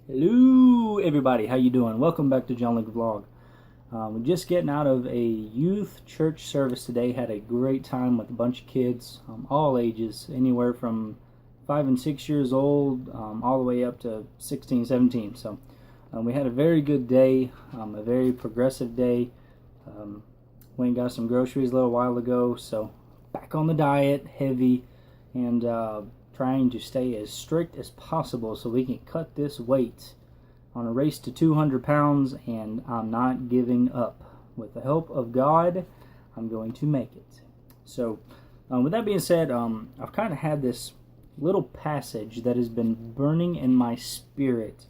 Hello everybody, how you doing? Welcome back to John Link Vlog. We're just getting out of a youth church service today. Had a great time with a bunch of kids, all ages, anywhere from 5 and 6 years old, all the way up to 16, 17. So we had a very good day, a very progressive day. Went and got some groceries a little while ago, so back on the diet, heavy, and trying to stay as strict as possible so we can cut this weight on a race to 200 pounds, and I'm not giving up. With the help of God, I'm going to make it. So with that being said, I've kind of had this little passage that has been burning in my spirit.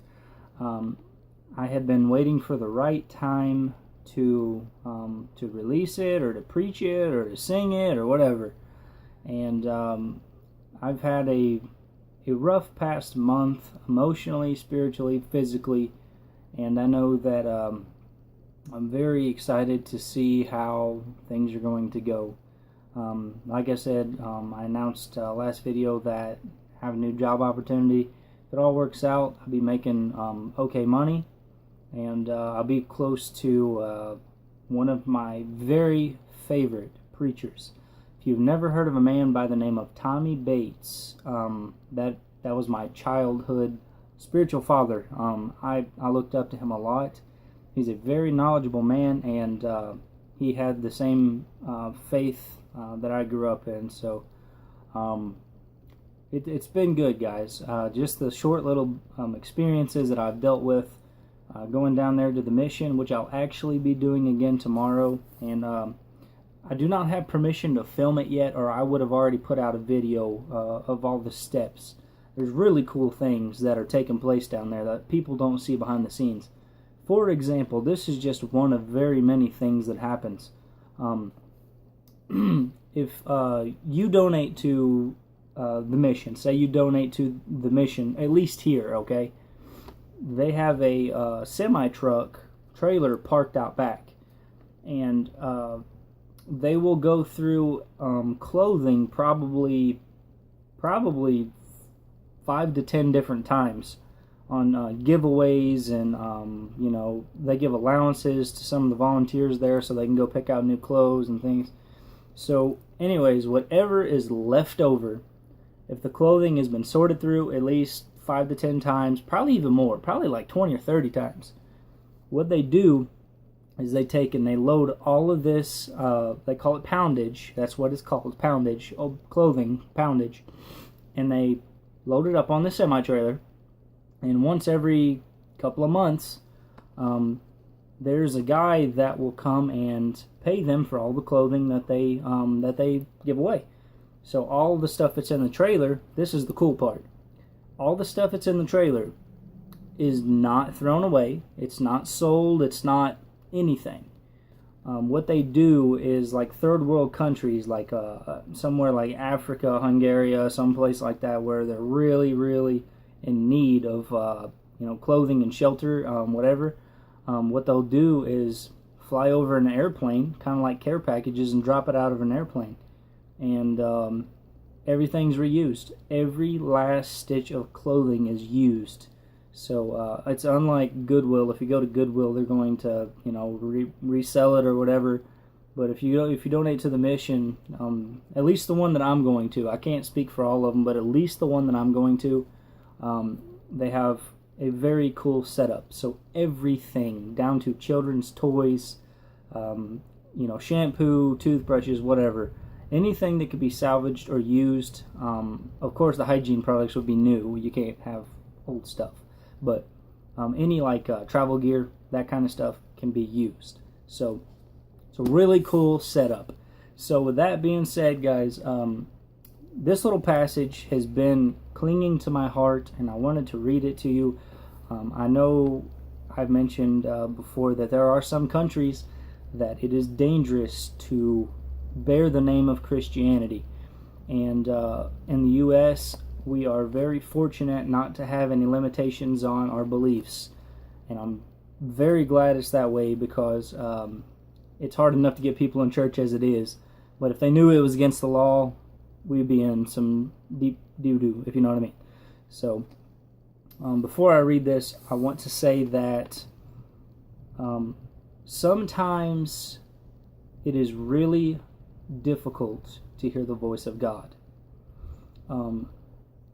I had been waiting for the right time to release it, or to preach it, or to sing it, or whatever. And I've had a rough past month, emotionally, spiritually, physically, and I know that I'm very excited to see how things are going to go. Like I said, I announced last video that I have a new job opportunity. If it all works out, I'll be making okay money, and I'll be close to one of my very favorite preachers. If you've never heard of a man by the name of Tommy Bates, that was my childhood spiritual father. I looked up to him a lot. He's a very knowledgeable man, and he had the same faith that I grew up in. So it's been good, guys. Just the short little experiences that I've dealt with going down there to the mission, which I'll actually be doing again tomorrow. And I do not have permission to film it yet, or I would have already put out a video of all the steps. There's really cool things that are taking place down there that people don't see behind the scenes. For example, this is just one of very many things that happens. If you donate to the mission, say you donate to the mission, at least here, okay? They have a semi-truck trailer parked out back, and they will go through clothing probably 5 to 10 different times on giveaways, and you know, they give allowances to some of the volunteers there so they can go pick out new clothes and things. So anyways, whatever is left over, if the clothing has been sorted through at least 5 to 10 times, probably even more, probably like 20 or 30 times, what they do is they take and they load all of this, they call it poundage, that's what it's called, poundage, clothing, poundage, and they load it up on the semi-trailer, and once every couple of months, there's a guy that will come and pay them for all the clothing that they give away. So all the stuff that's in the trailer, this is the cool part, all the stuff that's in the trailer is not thrown away, it's not sold, it's not anything. What they do is, like third world countries, like somewhere like Africa, Hungary, someplace like that, where they're really, really in need of clothing and shelter, whatever. What they'll do is fly over an airplane, kind of like care packages, and drop it out of an airplane, and everything's reused. Every last stitch of clothing is used. So it's unlike Goodwill. If you go to Goodwill, they're going to resell it or whatever. But if you donate to the mission, at least the one that I'm going to, I can't speak for all of them, but at least the one that I'm going to, they have a very cool setup. So everything, down to children's toys, shampoo, toothbrushes, whatever, anything that could be salvaged or used. Of course, the hygiene products would be new. You can't have old stuff. But any like travel gear, that kind of stuff can be used. So it's a really cool setup. So with that being said, guys, this little passage has been clinging to my heart, and I wanted to read it to you. I know I've mentioned before that there are some countries that it is dangerous to bear the name of Christianity. And in the U.S., we are very fortunate not to have any limitations on our beliefs, and I'm very glad it's that way, because it's hard enough to get people in church as it is. But if they knew it was against the law, we'd be in some deep doo-doo, if you know what I mean. So Before I read this, I want to say that sometimes it is really difficult to hear the voice of God.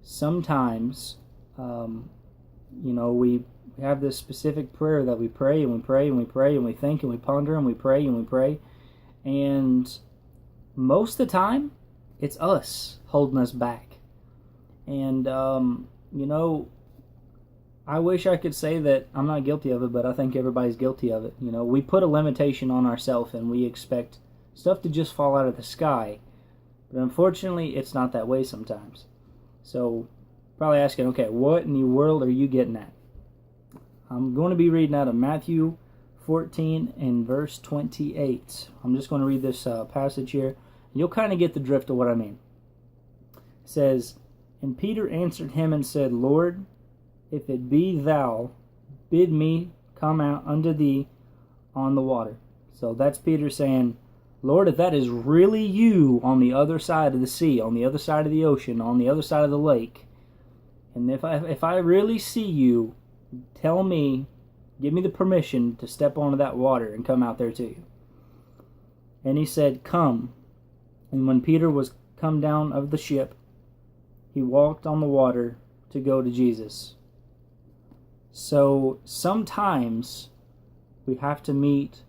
Sometimes, we have this specific prayer that we pray and we pray and we pray and we think and we ponder and we pray and we pray. And most of the time, it's us holding us back. And, I wish I could say that I'm not guilty of it, but I think everybody's guilty of it. We put a limitation on ourselves and we expect stuff to just fall out of the sky. But unfortunately, it's not that way sometimes. So, probably asking, okay, what in the world are you getting at? I'm going to be reading out of Matthew 14 and verse 28. I'm just going to read this passage here, and you'll kind of get the drift of what I mean. It says, "And Peter answered him and said, Lord, if it be thou, bid me come out unto thee on the water." So that's Peter saying, Lord, if that is really you on the other side of the sea, on the other side of the ocean, on the other side of the lake, and if I really see you, tell me, give me the permission to step onto that water and come out there to you. And he said, Come. And when Peter was come down of the ship, he walked on the water to go to Jesus. So sometimes we have to meet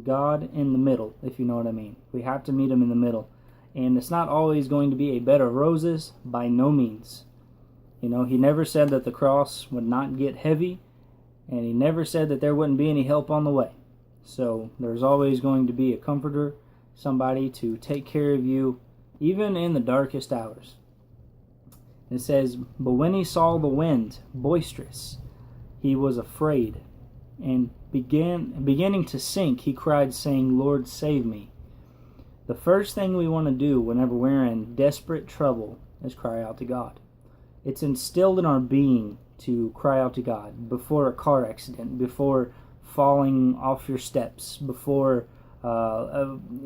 God in the middle, if you know what I mean. We have to meet him in the middle. And it's not always going to be a bed of roses, by no means. He never said that the cross would not get heavy, and he never said that there wouldn't be any help on the way. So there's always going to be a comforter, somebody to take care of you, even in the darkest hours. It says, "But when he saw the wind boisterous, he was afraid, and beginning to sink, he cried, saying, Lord, save me." The first thing we want to do whenever we're in desperate trouble is cry out to God. It's instilled in our being to cry out to God before a car accident, before falling off your steps, before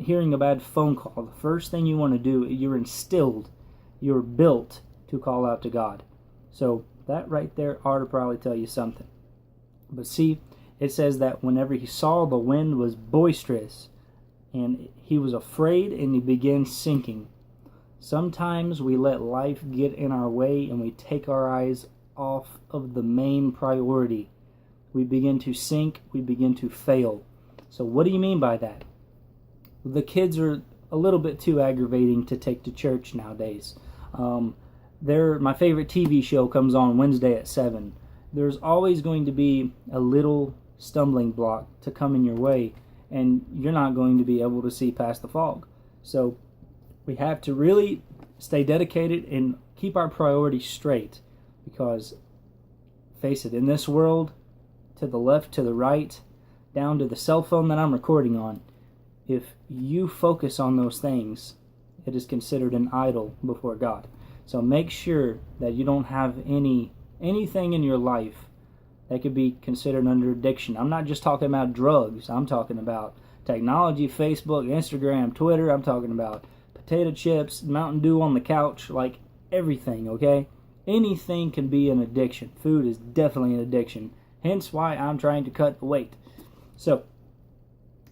hearing a bad phone call. The first thing you want to do, you're instilled, you're built to call out to God. So that right there ought to probably tell you something. But see, it says that whenever he saw the wind was boisterous, and he was afraid and he began sinking. Sometimes we let life get in our way and we take our eyes off of the main priority. We begin to sink, we begin to fail. So what do you mean by that? The kids are a little bit too aggravating to take to church nowadays. My favorite TV show comes on Wednesday at 7. There's always going to be a little stumbling block to come in your way, and you're not going to be able to see past the fog. So we have to really stay dedicated and keep our priorities straight, because, face it, in this world, to the left, to the right, down to the cell phone that I'm recording on, if you focus on those things, it is considered an idol before God. So make sure that you don't have anything in your life that could be considered under addiction. I'm not just talking about drugs. I'm talking about technology, Facebook, Instagram, Twitter. I'm talking about potato chips, Mountain Dew on the couch, like everything, okay? Anything can be an addiction. Food is definitely an addiction. Hence why I'm trying to cut the weight. So,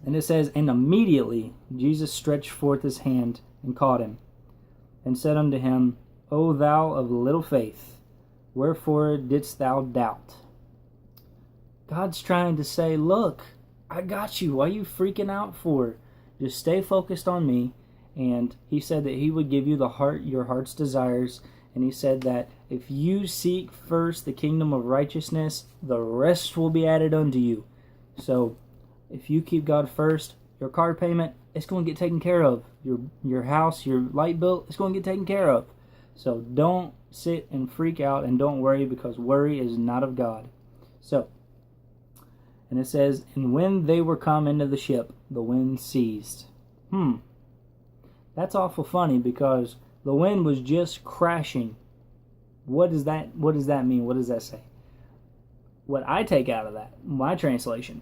and it says, "And immediately Jesus stretched forth his hand and caught him, and said unto him, O thou of little faith, wherefore didst thou doubt?" God's trying to say, look, I got you. Why are you freaking out for? Just stay focused on me. And he said that he would give you your heart's desires. And he said that if you seek first the kingdom of righteousness, the rest will be added unto you. So if you keep God first, your car payment, it's going to get taken care of. Your house, your light bill, it's going to get taken care of. So don't sit and freak out and don't worry, because worry is not of God. So, and it says, "And when they were come into the ship, the wind ceased." That's awful funny, because the wind was just crashing. What does that mean? What does that say? What I take out of that, my translation,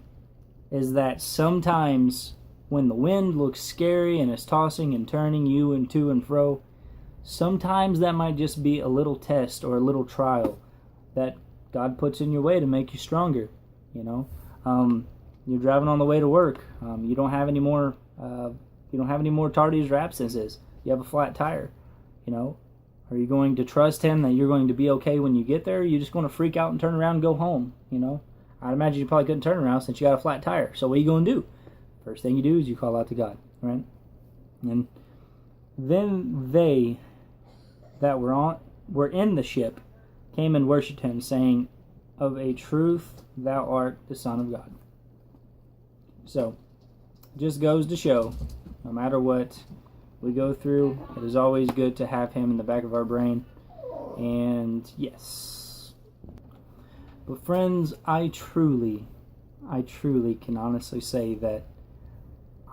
is that sometimes when the wind looks scary and is tossing and turning you and to and fro, sometimes that might just be a little test or a little trial that God puts in your way to make you stronger. You know, you're driving on the way to work. You don't have any more. You don't have any more tardies or absences. You have a flat tire. You know, are you going to trust Him that you're going to be okay when you get there? Or are you just going to freak out and turn around and go home? You know, I'd imagine you probably couldn't turn around since you got a flat tire. So what are you going to do? First thing you do is you call out to God, right? And then they that were in the ship came and worshipped Him, saying, "Of a truth, thou art the Son of God." So, just goes to show, no matter what we go through, it is always good to have Him in the back of our brain. And yes. But friends, I truly can honestly say that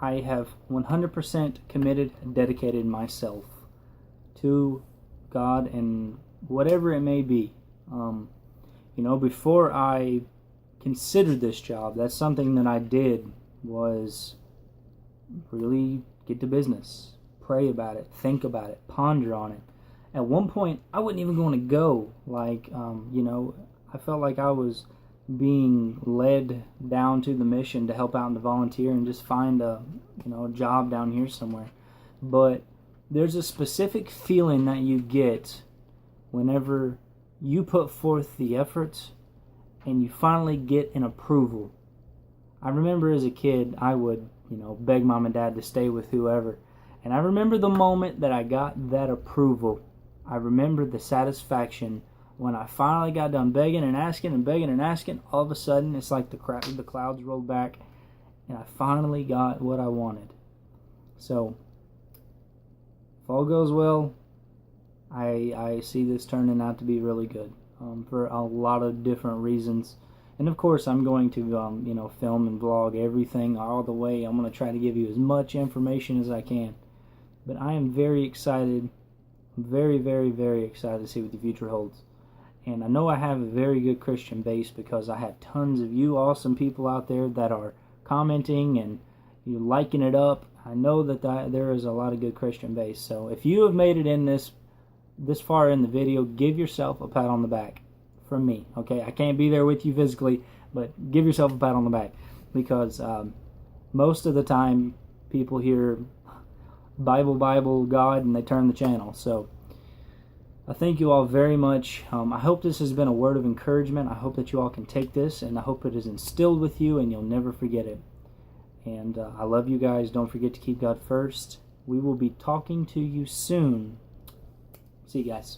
I have 100% committed and dedicated myself to God and whatever it may be. You know, before I considered this job, that's something that I did was really get to business, pray about it, think about it, ponder on it. At one point, I wasn't even going to go. Like, you know, I felt like I was being led down to the mission to help out and to volunteer and just find a job down here somewhere. But there's a specific feeling that you get whenever you put forth the effort and you finally get an approval. I remember as a kid, I would, beg mom and dad to stay with whoever. And I remember the moment that I got that approval. I remember the satisfaction when I finally got done begging and asking. All of a sudden, it's like the clouds rolled back, and I finally got what I wanted. So, if all goes well, I see this turning out to be really good for a lot of different reasons. And of course, I'm going to, film and vlog everything all the way. I'm going to try to give you as much information as I can. But I am very excited, very, very, very excited to see what the future holds. And I know I have a very good Christian base because I have tons of you awesome people out there that are commenting and you liking it up. I know that there is a lot of good Christian base. So if you have made it in this far in the video, give yourself a pat on the back from me. Okay, I can't be there with you physically, but give yourself a pat on the back because most of the time people hear Bible, God, and they turn the channel. So I thank you all very much. I hope this has been a word of encouragement. I hope that you all can take this, and I hope it is instilled with you and you'll never forget it. And I love you guys. Don't forget to keep God first. We will be talking to you soon. See you guys.